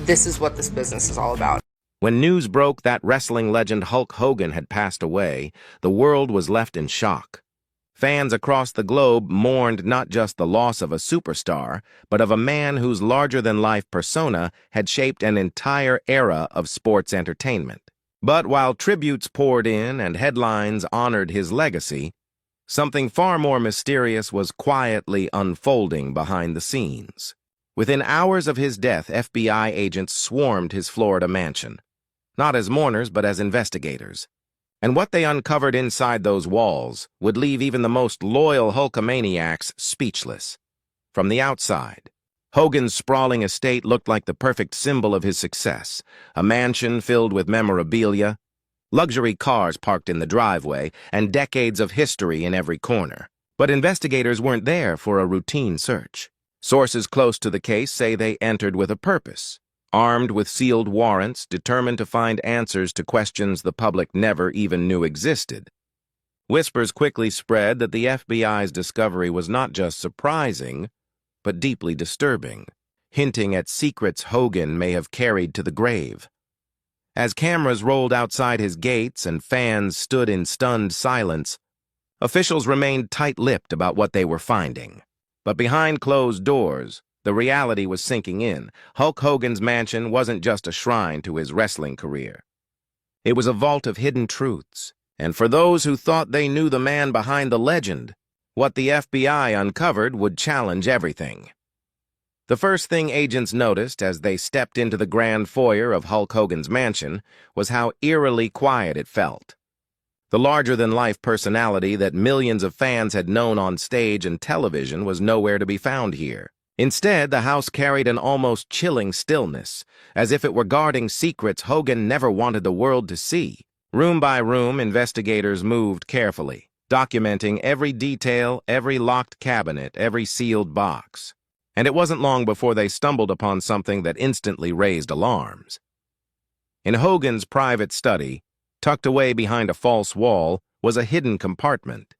this is what this business is all about. When news broke that wrestling legend Hulk Hogan had passed away, the world was left in shock. Fans across the globe mourned not just the loss of a superstar, but of a man whose larger-than-life persona had shaped an entire era of sports entertainment. But while tributes poured in and headlines honored his legacy, something far more mysterious was quietly unfolding behind the scenes. Within hours of his death, FBI agents swarmed his Florida mansion, not as mourners but as investigators. And what they uncovered inside those walls would leave even the most loyal Hulkamaniacs speechless. From the outside, Hogan's sprawling estate looked like the perfect symbol of his success, a mansion filled with memorabilia, luxury cars parked in the driveway, and decades of history in every corner. But investigators weren't there for a routine search. Sources close to the case say they entered with a purpose, armed with sealed warrants, determined to find answers to questions the public never even knew existed. Whispers quickly spread that the FBI's discovery was not just surprising, but deeply disturbing, hinting at secrets Hogan may have carried to the grave. As cameras rolled outside his gates and fans stood in stunned silence, officials remained tight-lipped about what they were finding. But behind closed doors, the reality was sinking in. Hulk Hogan's mansion wasn't just a shrine to his wrestling career. It was a vault of hidden truths. And for those who thought they knew the man behind the legend, what the FBI uncovered would challenge everything. The first thing agents noticed as they stepped into the grand foyer of Hulk Hogan's mansion was how eerily quiet it felt. The larger-than-life personality that millions of fans had known on stage and television was nowhere to be found here. Instead, the house carried an almost chilling stillness, as if it were guarding secrets Hogan never wanted the world to see. Room by room, investigators moved carefully, documenting every detail, every locked cabinet, every sealed box. And it wasn't long before they stumbled upon something that instantly raised alarms. In Hogan's private study, tucked away behind a false wall, was a hidden compartment.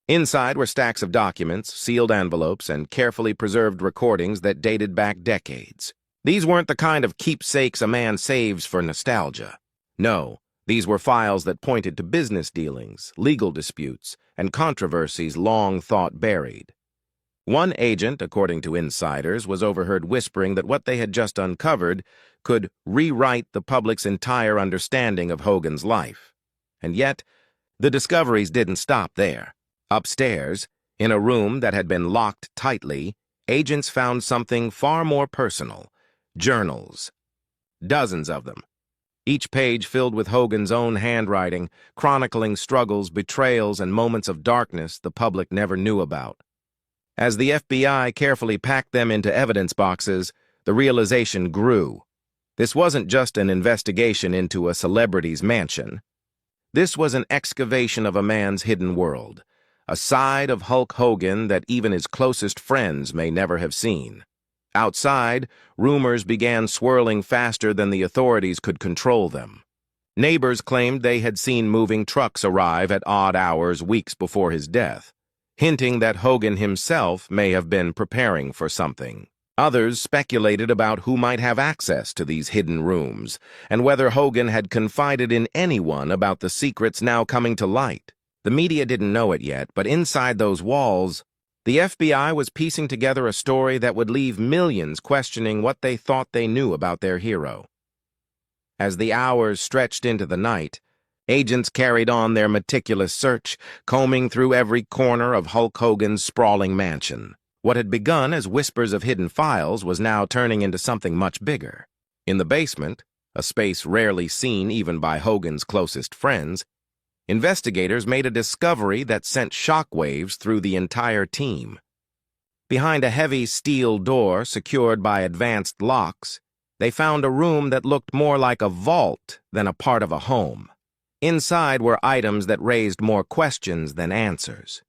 Inside were stacks of documents, sealed envelopes, and carefully preserved recordings that dated back decades. These weren't the kind of keepsakes a man saves for nostalgia. No, these were files that pointed to business dealings, legal disputes, and controversies long thought buried. One agent, according to insiders, was overheard whispering that what they had just uncovered could rewrite the public's entire understanding of Hogan's life. And yet, the discoveries didn't stop there. Upstairs, in a room that had been locked tightly, agents found something far more personal: journals. Dozens of them, each page filled with Hogan's own handwriting, chronicling struggles, betrayals, and moments of darkness the public never knew about. As the FBI carefully packed them into evidence boxes, the realization grew. This wasn't just an investigation into a celebrity's mansion. This was an excavation of a man's hidden world, a side of Hulk Hogan that even his closest friends may never have seen. Outside, rumors began swirling faster than the authorities could control them. Neighbors claimed they had seen moving trucks arrive at odd hours weeks before his death, hinting that Hogan himself may have been preparing for something. Others speculated about who might have access to these hidden rooms, and whether Hogan had confided in anyone about the secrets now coming to light. The media didn't know it yet, but inside those walls, the FBI was piecing together a story that would leave millions questioning what they thought they knew about their hero. As the hours stretched into the night, agents carried on their meticulous search, combing through every corner of Hulk Hogan's sprawling mansion. What had begun as whispers of hidden files was now turning into something much bigger. In the basement, a space rarely seen even by Hogan's closest friends, investigators made a discovery that sent shockwaves through the entire team. Behind a heavy steel door secured by advanced locks, they found a room that looked more like a vault than a part of a home. Inside were items that raised more questions than answers.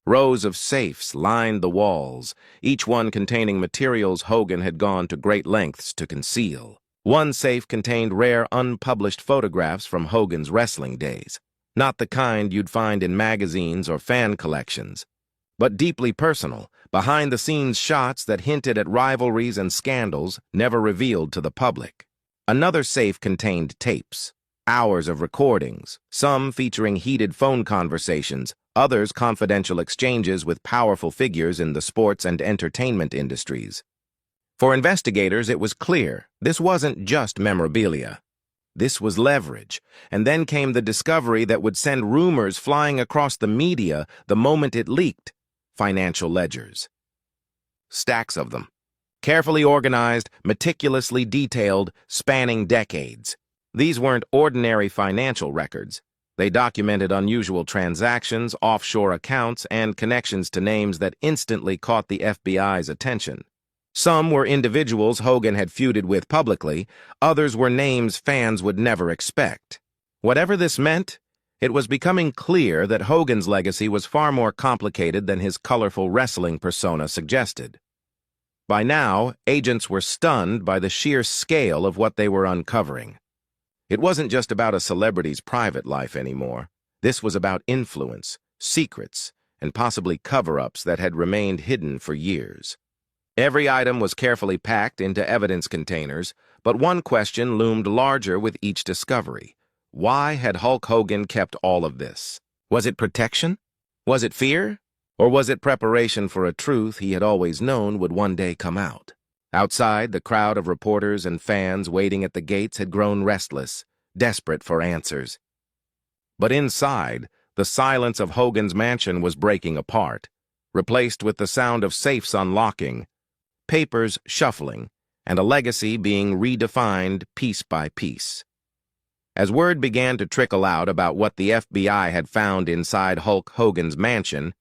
Rows of safes lined the walls, each one containing materials Hogan had gone to great lengths to conceal. One safe contained rare unpublished photographs from Hogan's wrestling days. Not the kind you'd find in magazines or fan collections, but deeply personal, behind-the-scenes shots that hinted at rivalries and scandals never revealed to the public. Another safe contained tapes, hours of recordings, some featuring heated phone conversations, others confidential exchanges with powerful figures in the sports and entertainment industries. For investigators, it was clear this wasn't just memorabilia. This was leverage, and then came the discovery that would send rumors flying across the media the moment it leaked: financial ledgers. Stacks of them. Carefully organized, meticulously detailed, spanning decades. These weren't ordinary financial records. They documented unusual transactions, offshore accounts, and connections to names that instantly caught the FBI's attention. Some were individuals Hogan had feuded with publicly, others were names fans would never expect. Whatever this meant, it was becoming clear that Hogan's legacy was far more complicated than his colorful wrestling persona suggested. By now, agents were stunned by the sheer scale of what they were uncovering. It wasn't just about a celebrity's private life anymore. This was about influence, secrets, and possibly cover-ups that had remained hidden for years. Every item was carefully packed into evidence containers, but one question loomed larger with each discovery. Why had Hulk Hogan kept all of this? Was it protection? Was it fear? Or was it preparation for a truth he had always known would one day come out? Outside, the crowd of reporters and fans waiting at the gates had grown restless, desperate for answers. But inside, the silence of Hogan's mansion was breaking apart, replaced with the sound of safes unlocking, papers shuffling, and a legacy being redefined piece by piece. As word began to trickle out about what the FBI had found inside Hulk Hogan's mansion,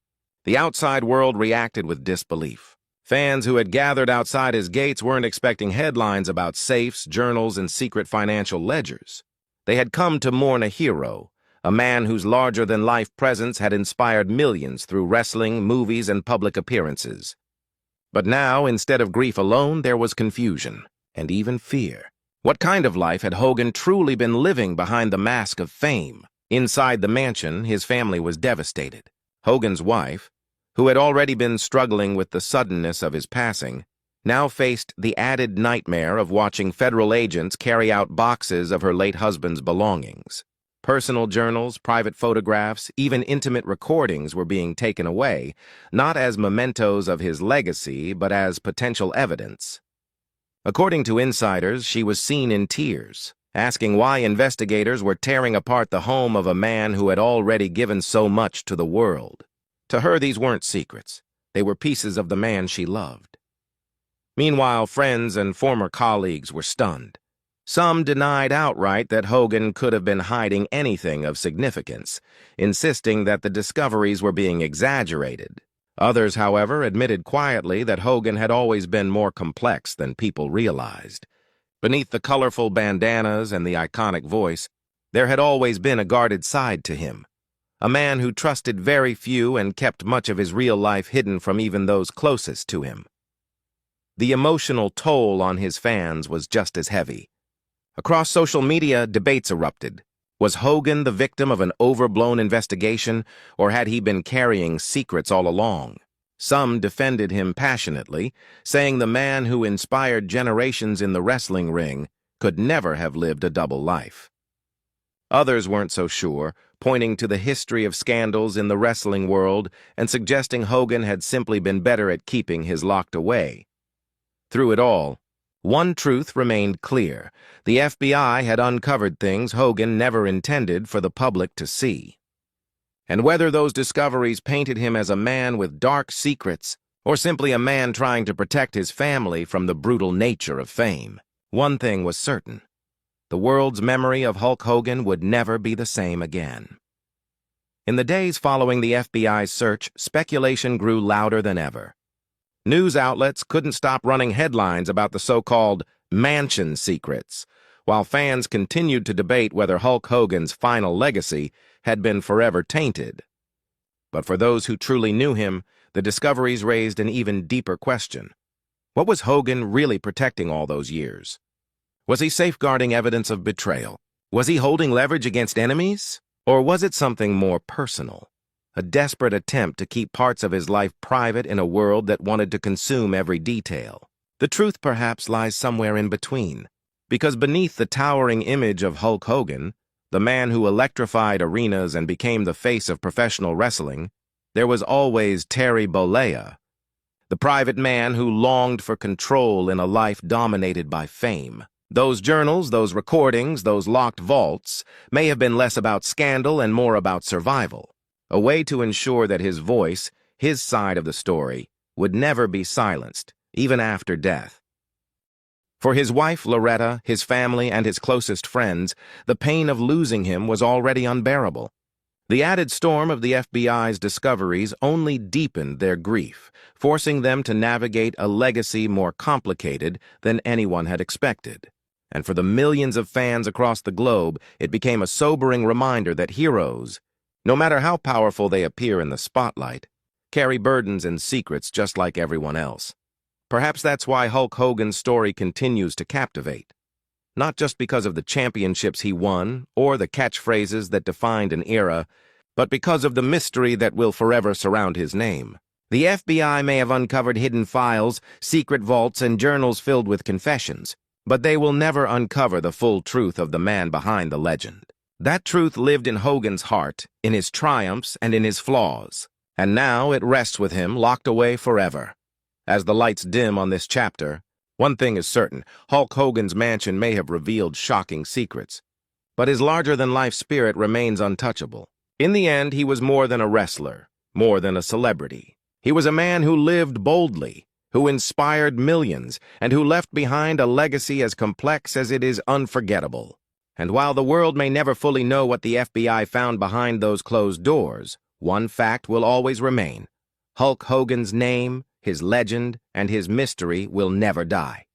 the outside world reacted with disbelief. Fans who had gathered outside his gates weren't expecting headlines about safes, journals, and secret financial ledgers. They had come to mourn a hero, a man whose larger-than-life presence had inspired millions through wrestling, movies, and public appearances. But now, instead of grief alone, there was confusion, and even fear. What kind of life had Hogan truly been living behind the mask of fame? Inside the mansion, his family was devastated. Hogan's wife, who had already been struggling with the suddenness of his passing, now faced the added nightmare of watching federal agents carry out boxes of her late husband's belongings. Personal journals, private photographs, even intimate recordings were being taken away, not as mementos of his legacy, but as potential evidence. According to insiders, she was seen in tears, asking why investigators were tearing apart the home of a man who had already given so much to the world. To her, these weren't secrets. They were pieces of the man she loved. Meanwhile, friends and former colleagues were stunned. Some denied outright that Hogan could have been hiding anything of significance, insisting that the discoveries were being exaggerated. Others, however, admitted quietly that Hogan had always been more complex than people realized. Beneath the colorful bandanas and the iconic voice, there had always been a guarded side to him. A man who trusted very few and kept much of his real life hidden from even those closest to him. The emotional toll on his fans was just as heavy. Across social media, debates erupted. Was Hogan the victim of an overblown investigation, or had he been carrying secrets all along? Some defended him passionately, saying the man who inspired generations in the wrestling ring could never have lived a double life. Others weren't so sure, pointing to the history of scandals in the wrestling world and suggesting Hogan had simply been better at keeping his locked away. Through it all, one truth remained clear. The FBI had uncovered things Hogan never intended for the public to see. And whether those discoveries painted him as a man with dark secrets or simply a man trying to protect his family from the brutal nature of fame, one thing was certain. The world's memory of Hulk Hogan would never be the same again. In the days following the FBI's search, speculation grew louder than ever. News outlets couldn't stop running headlines about the so-called mansion secrets, while fans continued to debate whether Hulk Hogan's final legacy had been forever tainted. But for those who truly knew him, the discoveries raised an even deeper question. What was Hogan really protecting all those years? Was he safeguarding evidence of betrayal? Was he holding leverage against enemies? Or was it something more personal? a desperate attempt to keep parts of his life private in a world that wanted to consume every detail. The truth perhaps lies somewhere in between, because beneath the towering image of Hulk Hogan, the man who electrified arenas and became the face of professional wrestling, there was always Terry Bollea, the private man who longed for control in a life dominated by fame. Those journals, those recordings, those locked vaults may have been less about scandal and more about survival, a way to ensure that his voice, his side of the story, would never be silenced, even after death. For his wife, Loretta, his family, and his closest friends, the pain of losing him was already unbearable. The added storm of the FBI's discoveries only deepened their grief, forcing them to navigate a legacy more complicated than anyone had expected. And for the millions of fans across the globe, it became a sobering reminder that heroes, no matter how powerful they appear in the spotlight, carry burdens and secrets just like everyone else. Perhaps that's why Hulk Hogan's story continues to captivate. Not just because of the championships he won or the catchphrases that defined an era, but because of the mystery that will forever surround his name. The FBI may have uncovered hidden files, secret vaults, and journals filled with confessions, but they will never uncover the full truth of the man behind the legend. That truth lived in Hogan's heart, in his triumphs, and in his flaws. And now it rests with him, locked away forever. As the lights dim on this chapter, one thing is certain: Hulk Hogan's mansion may have revealed shocking secrets, but his larger-than-life spirit remains untouchable. In the end, he was more than a wrestler, more than a celebrity. He was a man who lived boldly, who inspired millions, and who left behind a legacy as complex as it is unforgettable. And while the world may never fully know what the FBI found behind those closed doors, one fact will always remain: Hulk Hogan's name, his legend, and his mystery will never die.